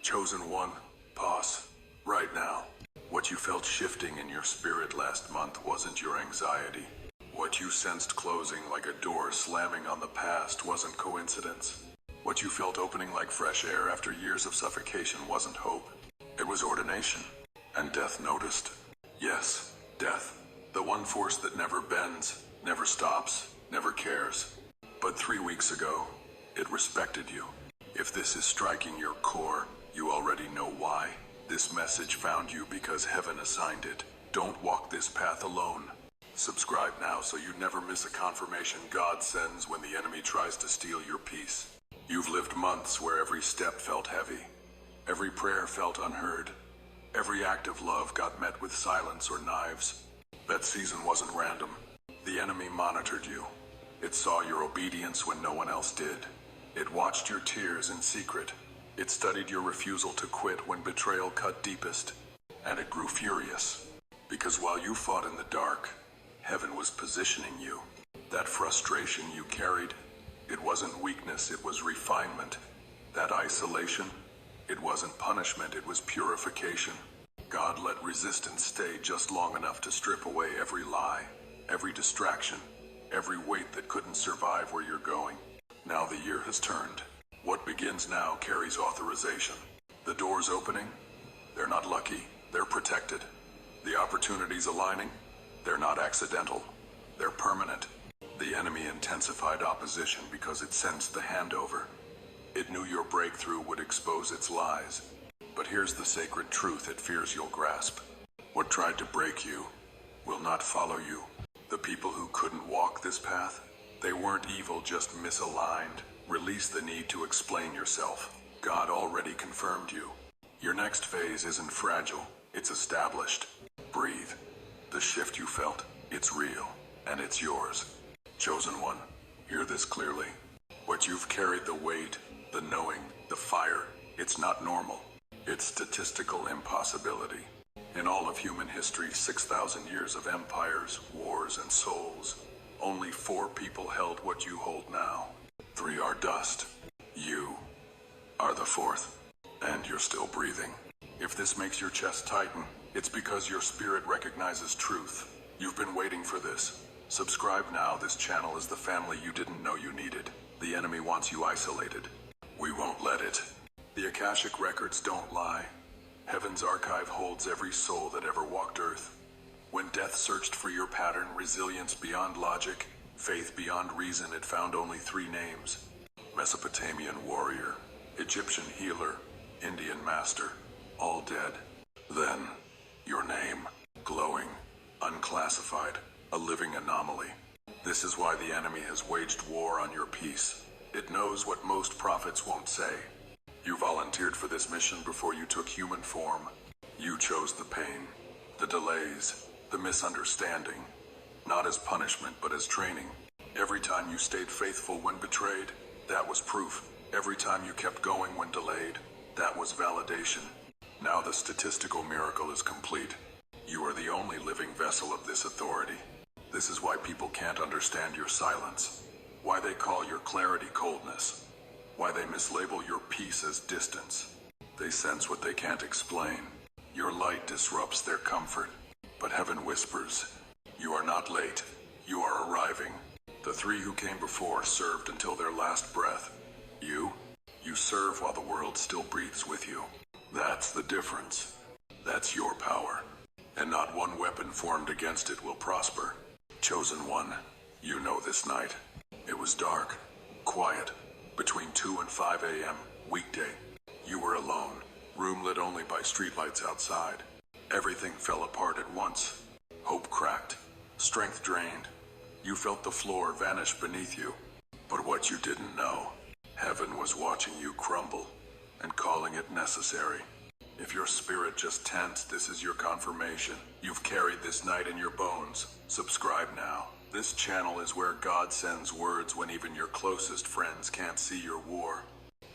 Chosen one, pause. Right now. What you felt shifting in your spirit last month wasn't your anxiety. What you sensed closing like a door slamming on the past wasn't coincidence. What you felt opening like fresh air after years of suffocation wasn't hope. It was ordination. And death noticed. Yes, death. The one force that never bends, never stops, never cares. But 3 weeks ago, it respected you. If this is striking your core, you already know why. This message found you because heaven assigned it. Don't walk this path alone. Subscribe now so you never miss a confirmation God sends when the enemy tries to steal your peace. You've lived months where every step felt heavy. Every prayer felt unheard. Every act of love got met with silence or knives. That season wasn't random. The enemy monitored you. It saw your obedience when no one else did. It watched your tears in secret. It studied your refusal to quit when betrayal cut deepest. And it grew furious. Because while you fought in the dark, heaven was positioning you. That frustration you carried, it wasn't weakness, it was refinement. That isolation, it wasn't punishment, it was purification. God let resistance stay just long enough to strip away every lie, every distraction, every weight that couldn't survive where you're going. Now the year has turned. What begins now carries authorization. The doors opening, they're not lucky, they're protected. The opportunities aligning, they're not accidental, they're permanent. The enemy intensified opposition because it sensed the handover. It knew your breakthrough would expose its lies. But here's the sacred truth it fears you'll grasp. What tried to break you will not follow you. The people who couldn't walk this path, they weren't evil, just misaligned. Release the need to explain yourself. God already confirmed you. Your next phase isn't fragile, it's established. Breathe. The shift you felt, it's real, and it's yours. Chosen one, hear this clearly. What you've carried, the weight, the knowing, the fire, it's not normal. It's statistical impossibility. In all of human history, 6,000 years of empires, wars, and souls, only 4 people held what you hold now. 3 are dust. You are the 4th, and you're still breathing. If this makes your chest tighten, it's because your spirit recognizes truth. You've been waiting for this. Subscribe now. This channel is the family you didn't know you needed. The enemy wants you isolated. We won't let it. The Akashic records don't lie. Heaven's archive holds every soul that ever walked Earth. When death searched for your pattern, resilience beyond logic, faith beyond reason, it found only 3 names. Mesopotamian warrior, Egyptian healer, Indian master, all dead. Then, your name, glowing, unclassified, a living anomaly. This is why the enemy has waged war on your peace. It knows what most prophets won't say. You volunteered for this mission before you took human form. You chose the pain, the delays, the misunderstanding, not as punishment but as training. Every time you stayed faithful when betrayed, that was proof. Every time you kept going when delayed, that was validation. Now the statistical miracle is complete. You are the only living vessel of this authority. This is why people can't understand your silence, why they call your clarity coldness, why they mislabel your peace as distance. They sense what they can't explain. Your light disrupts their comfort. But heaven whispers, you are not late. You are arriving. The 3 who came before served until their last breath. You serve while the world still breathes with you. That's the difference. That's your power. And not one weapon formed against it will prosper. Chosen one, you know this night. It was dark, quiet, between 2 and 5 a.m., weekday. You were alone, room lit only by streetlights outside. Everything fell apart at once. Hope cracked, strength drained. You felt the floor vanish beneath you. But what you didn't know, heaven was watching you crumble and calling it necessary. If your spirit just tensed, this is your confirmation. You've carried this night in your bones. Subscribe now. This channel is where God sends words when even your closest friends can't see your war.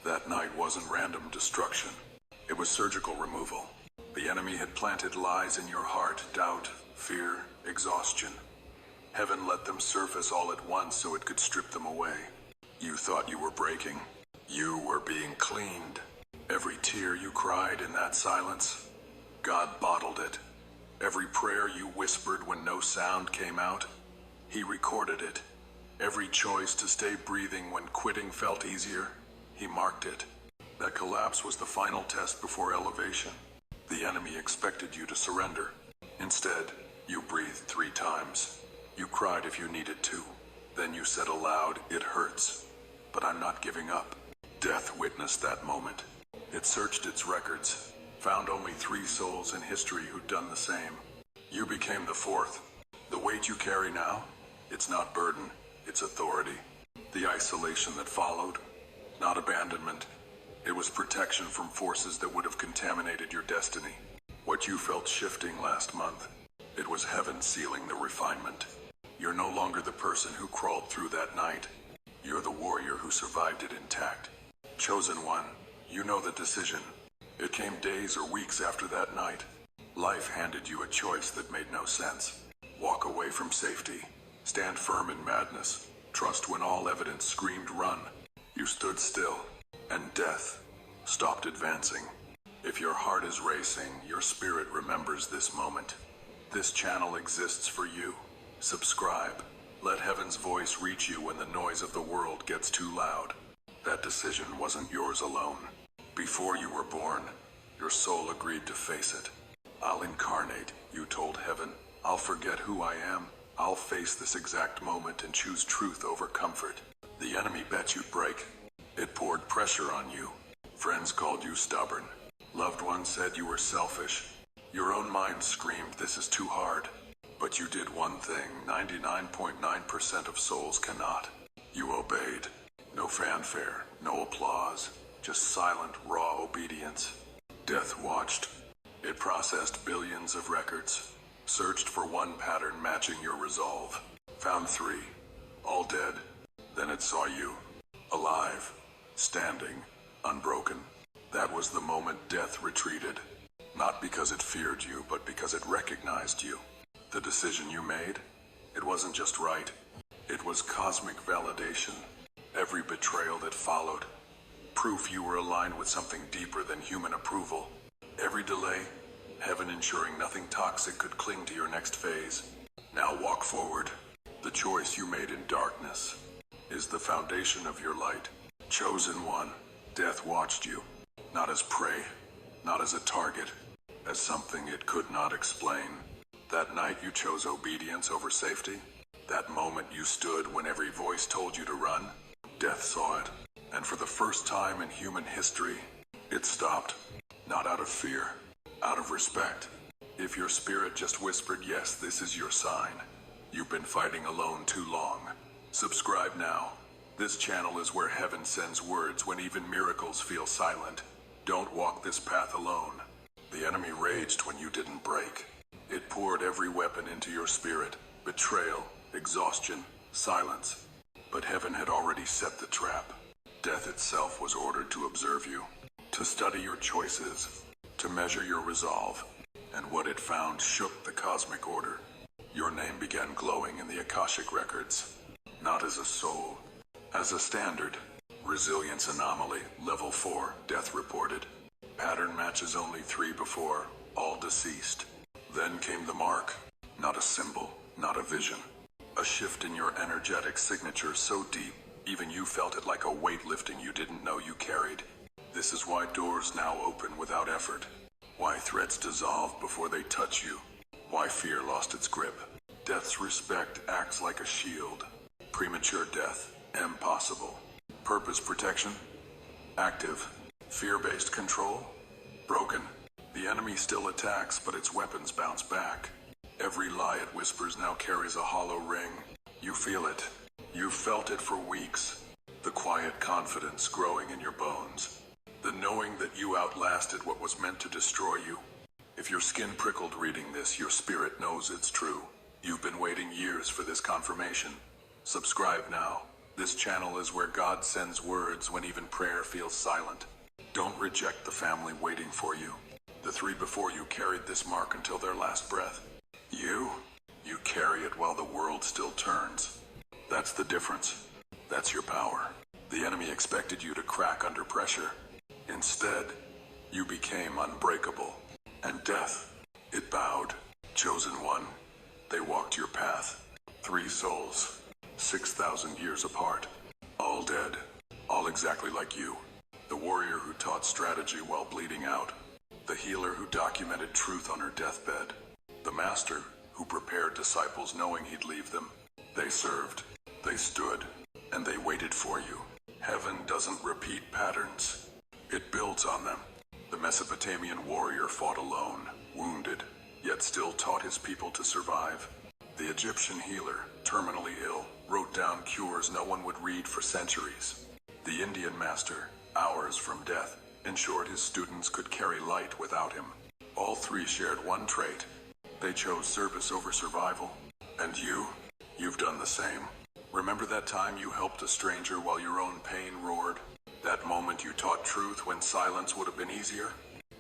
That night wasn't random destruction. It was surgical removal. The enemy had planted lies in your heart, doubt, fear, exhaustion. Heaven let them surface all at once so it could strip them away. You thought you were breaking. You were being cleaned. Every tear you cried in that silence, God bottled it. Every prayer you whispered when no sound came out, He recorded it. Every choice to stay breathing when quitting felt easier, He marked it. That collapse was the final test before elevation. The enemy expected you to surrender. Instead, you breathed 3 times. You cried if you needed to. Then you said aloud, "It hurts, but I'm not giving up." Death witnessed that moment. It searched its records, found only 3 souls in history who'd done the same. You became the 4th. The weight you carry now, it's not burden, it's authority. The isolation that followed, not abandonment. It was protection from forces that would have contaminated your destiny. What you felt shifting last month, it was heaven sealing the refinement. You're no longer the person who crawled through that night. You're the warrior who survived it intact. Chosen one, you know the decision. It came days or weeks after that night. Life handed you a choice that made no sense. Walk away from safety. Stand firm in madness. Trust when all evidence screamed run. You stood still, and death stopped advancing. If your heart is racing, your spirit remembers this moment. This channel exists for you. Subscribe. Let heaven's voice reach you when the noise of the world gets too loud. That decision wasn't yours alone. Before you were born, your soul agreed to face it. "I'll incarnate," you told heaven. "I'll forget who I am. I'll face this exact moment and choose truth over comfort." The enemy bet you'd break. It poured pressure on you. Friends called you stubborn. Loved ones said you were selfish. Your own mind screamed, "This is too hard." But you did one thing 99.9% of souls cannot. You obeyed. No fanfare, no applause, just silent, raw obedience. Death watched. It processed billions of records, searched for one pattern matching your resolve. Found 3, all dead. Then it saw you, alive, standing, unbroken. That was the moment death retreated. Not because it feared you, but because it recognized you. The decision you made, it wasn't just right. It was cosmic validation. Every betrayal that followed, proof you were aligned with something deeper than human approval. Every delay, heaven ensuring nothing toxic could cling to your next phase. Now walk forward. The choice you made in darkness is the foundation of your light. Chosen one, death watched you, not as prey, not as a target, as something it could not explain. That night you chose obedience over safety. That moment you stood when every voice told you to run. Death saw it, and for the first time in human history, it stopped. Not out of fear, out of respect. If your spirit just whispered, "Yes, this is your sign," you've been fighting alone too long. Subscribe now. This channel is where heaven sends words when even miracles feel silent. Don't walk this path alone. The enemy raged when you didn't break. It poured every weapon into your spirit. Betrayal, exhaustion, silence. But heaven had already set the trap. Death itself was ordered to observe you, to study your choices, to measure your resolve. And what it found shook the cosmic order. Your name began glowing in the Akashic records. Not as a soul, as a standard. Resilience anomaly, level 4, death reported. Pattern matches only 3 before, all deceased. Then came the mark. Not a symbol, not a vision. A shift in your energetic signature so deep, even you felt it like a weight lifting you didn't know you carried. This is why doors now open without effort. Why threats dissolve before they touch you. Why fear lost its grip. Death's respect acts like a shield. Premature death, impossible. Purpose protection, active. Fear-based control, broken. The enemy still attacks, but its weapons bounce back. Every lie it whispers now carries a hollow ring. You feel it. You've felt it for weeks. The quiet confidence growing in your bones. The knowing that you outlasted what was meant to destroy you. If your skin prickled reading this, your spirit knows it's true. You've been waiting years for this confirmation. Subscribe now. This channel is where God sends words when even prayer feels silent. Don't reject the family waiting for you. The 3 before you carried this mark until their last breath. You carry it while the world still turns. That's the difference. That's your power. The enemy expected you to crack under pressure. Instead, you became unbreakable. And death, it bowed. Chosen one, they walked your path. 3 souls, 6,000 years apart. All dead, all exactly like you. The warrior who taught strategy while bleeding out. The healer who documented truth on her deathbed. The master who prepared disciples knowing he'd leave them. They served, they stood, and they waited for you. Heaven doesn't repeat patterns. It builds on them. The Mesopotamian warrior fought alone, wounded, yet still taught his people to survive. The Egyptian healer, terminally ill, wrote down cures no one would read for centuries. The Indian master, hours from death, ensured his students could carry light without him. All 3 shared one trait. They chose service over survival. And you've done the same. Remember that time you helped a stranger while your own pain roared? That moment you taught truth when silence would have been easier?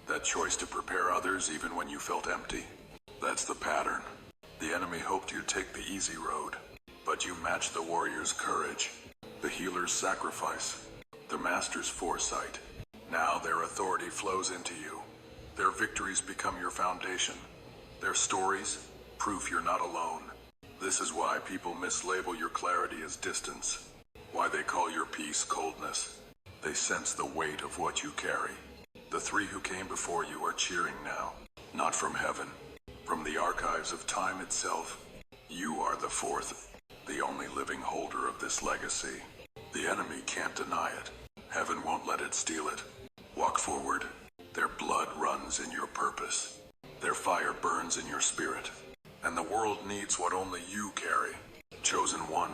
That choice to prepare others even when you felt empty? That's the pattern. The enemy hoped you'd take the easy road, but you matched the warrior's courage, the healer's sacrifice, the master's foresight. Now their authority flows into you. Their victories become your foundation. Their stories, proof you're not alone. This is why people mislabel your clarity as distance. Why they call your peace coldness. They sense the weight of what you carry. The 3 who came before you are cheering now. Not from heaven, from the archives of time itself. You are the 4th, the only living holder of this legacy. The enemy can't deny it. Heaven won't let it steal it. Walk forward. Their blood runs in your purpose. Their fire burns in your spirit. And the world needs what only you carry. Chosen one,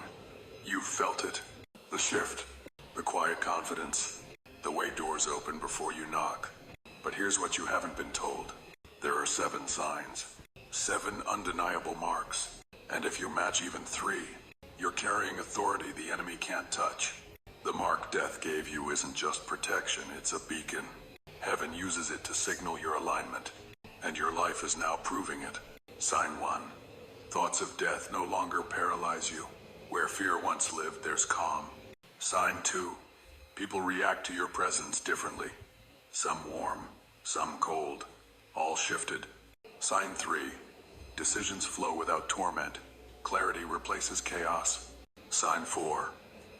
you've felt it. The shift, the quiet confidence, the way doors open before you knock. But here's what you haven't been told. There are 7 signs, 7 undeniable marks. And if you match even 3, you're carrying authority the enemy can't touch. The mark death gave you isn't just protection, it's a beacon. Heaven uses it to signal your alignment. And your life is now proving it. Sign 1. Thoughts of death no longer paralyze you. Where fear once lived, there's calm. Sign 2. People react to your presence differently. Some warm, some cold. All shifted. Sign 3. Decisions flow without torment. Clarity replaces chaos. Sign 4.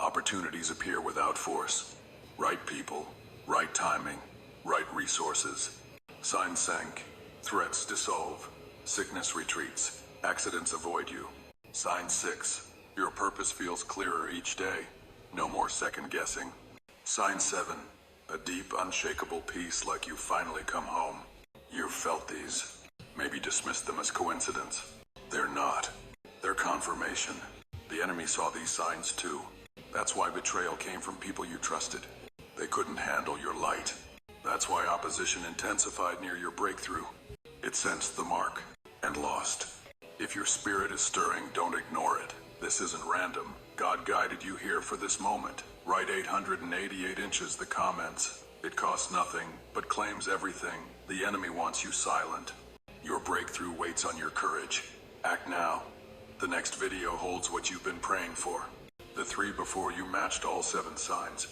Opportunities appear without force. Right people, right timing, right resources. Sign 5. Threats dissolve. Sickness retreats. Accidents avoid you. Sign 6. Your purpose feels clearer each day. No more second guessing. Sign 7. A deep, unshakable peace like you've finally come home. You've felt these. Maybe dismissed them as coincidence. They're not. They're confirmation. The enemy saw these signs too. That's why betrayal came from people you trusted. They couldn't handle your light. That's why opposition intensified near your breakthrough. It sensed the mark and lost. If your spirit is stirring, don't ignore it. This isn't random. God guided you here for this moment. Write 888 inches the comments. It costs nothing, but claims everything. The enemy wants you silent. Your breakthrough waits on your courage. Act now. The next video holds what you've been praying for. The 3 before you matched all 7 signs.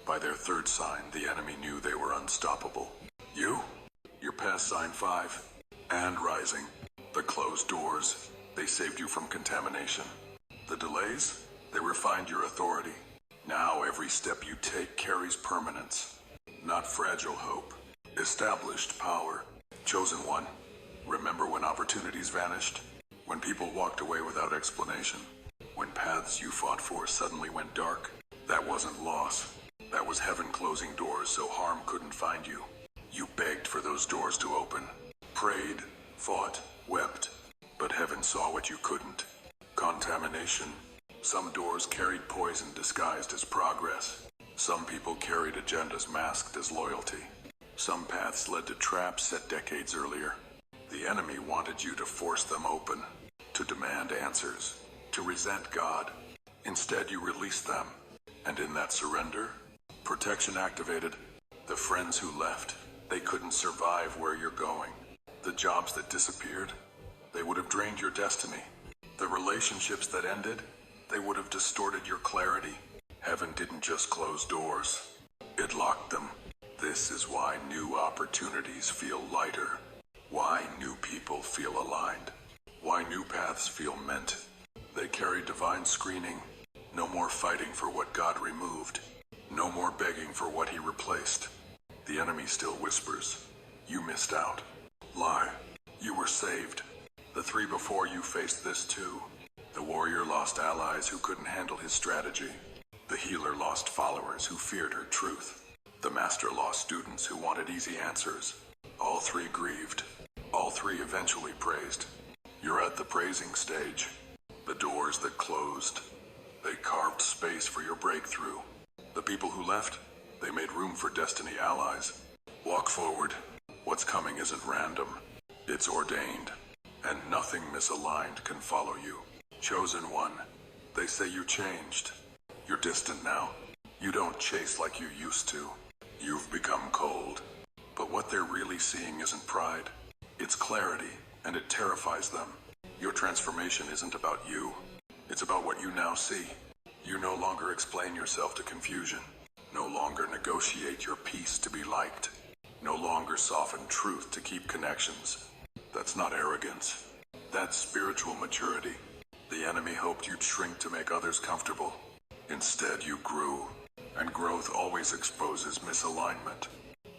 By their 3rd sign, the enemy knew they were unstoppable. You're past sign 5. And rising. The closed doors, they saved you from contamination. The delays, they refined your authority. Now every step you take carries permanence. Not fragile hope. Established power. Chosen one. Remember when opportunities vanished? When people walked away without explanation? When paths you fought for suddenly went dark? That wasn't loss. That was heaven closing doors so harm couldn't find you. You begged for those doors to open. Prayed, fought, wept. But heaven saw what you couldn't. Contamination. Some doors carried poison disguised as progress. Some people carried agendas masked as loyalty. Some paths led to traps set decades earlier. The enemy wanted you to force them open, to demand answers, to resent God. Instead, you released them. And in that surrender, protection activated. The friends who left, they couldn't survive where you're going. The jobs that disappeared, they would have drained your destiny. The relationships that ended, they would have distorted your clarity. Heaven didn't just close doors, it locked them. This is why new opportunities feel lighter. Why new people feel aligned. Why new paths feel meant. They carry divine screening. No more fighting for what God removed. No more begging for what he replaced. The enemy still whispers, you missed out. Lie. You were saved. The three before you faced this too. The warrior lost allies who couldn't handle his strategy. The healer lost followers who feared her truth. The master lost students who wanted easy answers. All three grieved. All three eventually praised. You're at the praising stage. The doors that closed. They carved space for your breakthrough. The people who left, they made room for destiny allies. Walk forward. What's coming isn't random. It's ordained. And nothing misaligned can follow you. Chosen one. They say you changed. You're distant now. You don't chase like you used to. You've become cold. But what they're really seeing isn't pride. It's clarity, and it terrifies them. Your transformation isn't about you. It's about what you now see. You no longer explain yourself to confusion. No longer negotiate your peace to be liked. No longer soften truth to keep connections. That's not arrogance. That's spiritual maturity. The enemy hoped you'd shrink to make others comfortable. Instead, you grew. And growth always exposes misalignment.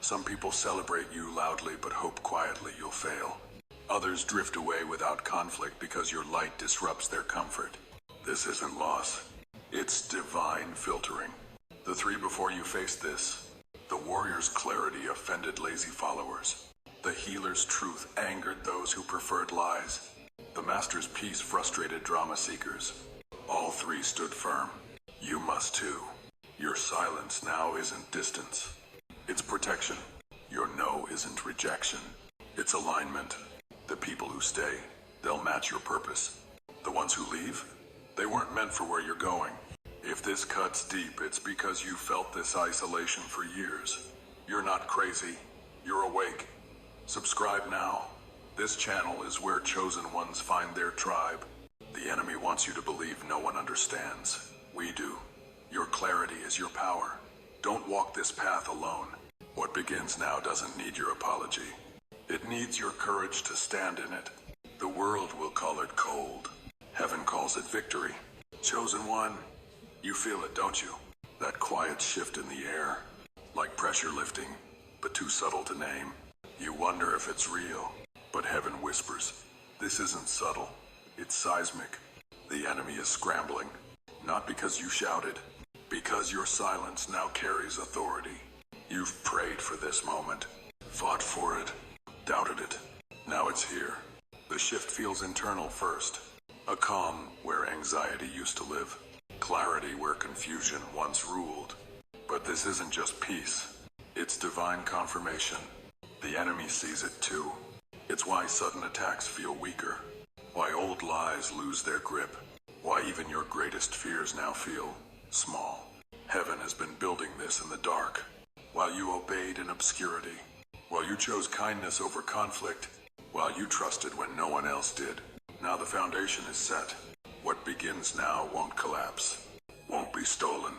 Some people celebrate you loudly but hope quietly you'll fail. Others drift away without conflict because your light disrupts their comfort. This isn't loss. It's divine filtering. The three before you faced this. The warrior's clarity offended lazy followers. The healer's truth angered those who preferred lies. The master's peace frustrated drama seekers. All three stood firm. You must too. Your silence now isn't distance. It's protection. Your no isn't rejection. It's alignment. The people who stay, they'll match your purpose. The ones who leave, they weren't meant for where you're going. If this cuts deep, it's because you felt this isolation for years. You're not crazy. You're awake. Subscribe now. This channel is where chosen ones find their tribe. The enemy wants you to believe no one understands. We do. Your clarity is your power. Don't walk this path alone. What begins now doesn't need your apology. It needs your courage to stand in it. The world will call it cold. Heaven calls it victory. Chosen one, you feel it, don't you? That quiet shift in the air, like pressure lifting, but too subtle to name. You wonder if it's real, but heaven whispers, this isn't subtle, it's seismic. The enemy is scrambling, not because you shouted, because your silence now carries authority. You've prayed for this moment, fought for it, doubted it. Now it's here. The shift feels internal first. A calm where anxiety used to live. Clarity where confusion once ruled. But this isn't just peace. It's divine confirmation. The enemy sees it too. It's why sudden attacks feel weaker. Why old lies lose their grip. Why even your greatest fears now feel small. Heaven has been building this in the dark. While you obeyed in obscurity. While you chose kindness over conflict. While you trusted when no one else did. Now the foundation is set. What begins now won't collapse. Won't be stolen.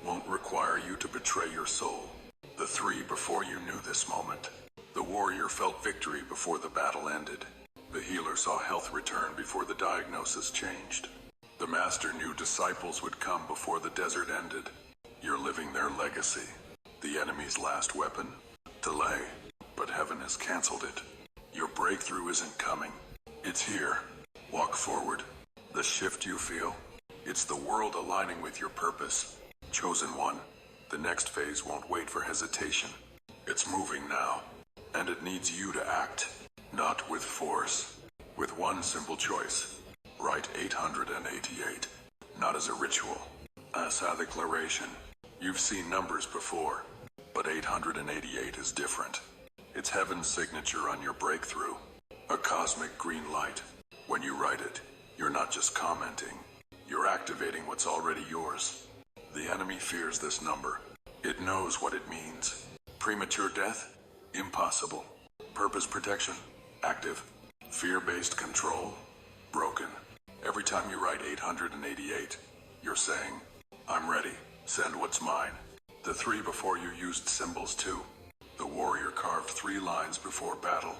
Won't require you to betray your soul. The three before you knew this moment. The warrior felt victory before the battle ended. The healer saw health return before the diagnosis changed. The master knew disciples would come before the desert ended. You're living their legacy. The enemy's last weapon? Delay. But heaven has canceled it. Your breakthrough isn't coming. It's here. Walk forward. The shift you feel, it's the world aligning with your purpose. Chosen one. The next phase won't wait for hesitation. It's moving now. And it needs you to act. Not with force. With one simple choice. Write 888. Not as a ritual. As a declaration. You've seen numbers before. But 888 is different. It's heaven's signature on your breakthrough. A cosmic green light. When you write it, you're not just commenting. You're activating what's already yours. The enemy fears this number. It knows what it means. Premature death? Impossible. Purpose protection? Active. Fear-based control? Broken. Every time you write 888, you're saying, I'm ready. Send what's mine. The three before you used symbols too. The warrior carved 3 lines before battle.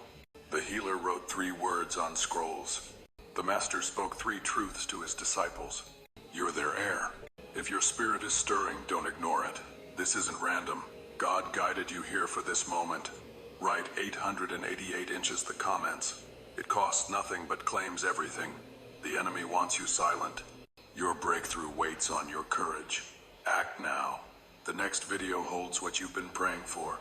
The healer wrote 3 words on scrolls. The master spoke 3 truths to his disciples. You're their heir. If your spirit is stirring, don't ignore it. This isn't random. God guided you here for this moment. Write 888 inches the comments. It costs nothing but claims everything. The enemy wants you silent. Your breakthrough waits on your courage. Act now. The next video holds what you've been praying for.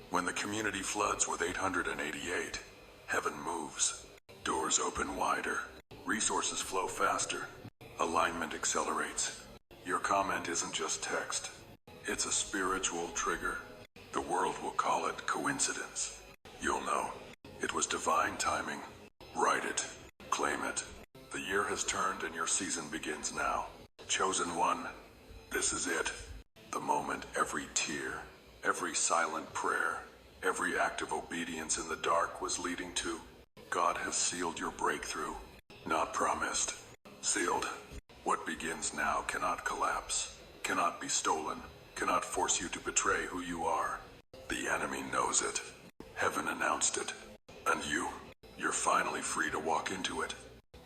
When the community floods with 888, heaven moves. Doors open wider. Resources flow faster. Alignment accelerates. Your comment isn't just text. It's a spiritual trigger. The world will call it coincidence. You'll know. It was divine timing. Write it. Claim it. The year has turned and your season begins now. Chosen one, this is it. The moment every tear, every silent prayer, every act of obedience in the dark was leading to. God has sealed your breakthrough. Not promised. Sealed. What begins now cannot collapse, cannot be stolen, cannot force you to betray who you are. The enemy knows it. Heaven announced it. And you're finally free to walk into it.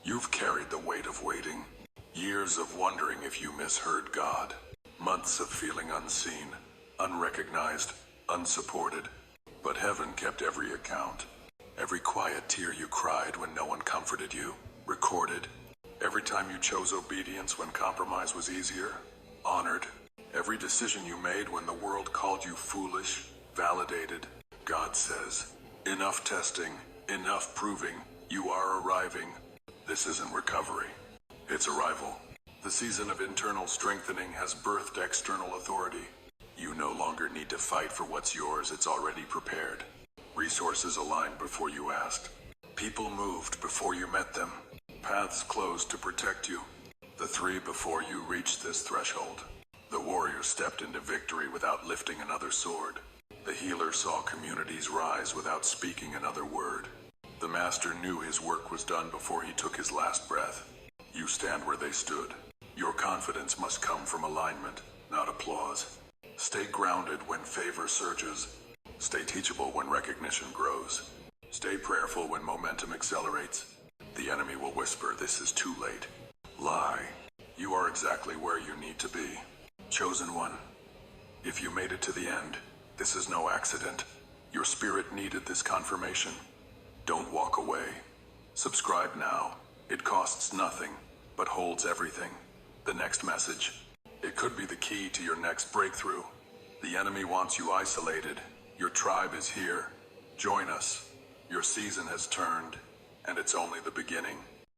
You've carried the weight of waiting. Years of wondering if you misheard God. Months of feeling unseen, unrecognized, unsupported. But heaven kept every account. Every quiet tear you cried when no one comforted you, recorded. Every time you chose obedience when compromise was easier, honored. Every decision you made when the world called you foolish, validated. God says, enough testing, enough proving, you are arriving. This isn't recovery. It's arrival. The season of internal strengthening has birthed external authority. You no longer need to fight for what's yours, it's already prepared. Resources aligned before you asked. People moved before you met them. Paths closed to protect you. The 3 before you reached this threshold. The warrior stepped into victory without lifting another sword. The healer saw communities rise without speaking another word. The master knew his work was done before he took his last breath. You stand where they stood. Your confidence must come from alignment, not applause. Stay grounded when favor surges. Stay teachable when recognition grows. Stay prayerful when momentum accelerates. The enemy will whisper, this is too late. Lie. You are exactly where you need to be. Chosen one. If you made it to the end, this is no accident. Your spirit needed this confirmation. Don't walk away. Subscribe now. It costs nothing, but holds everything. The next message. It could be the key to your next breakthrough. The enemy wants you isolated. Your tribe is here. Join us. Your season has turned, and it's only the beginning.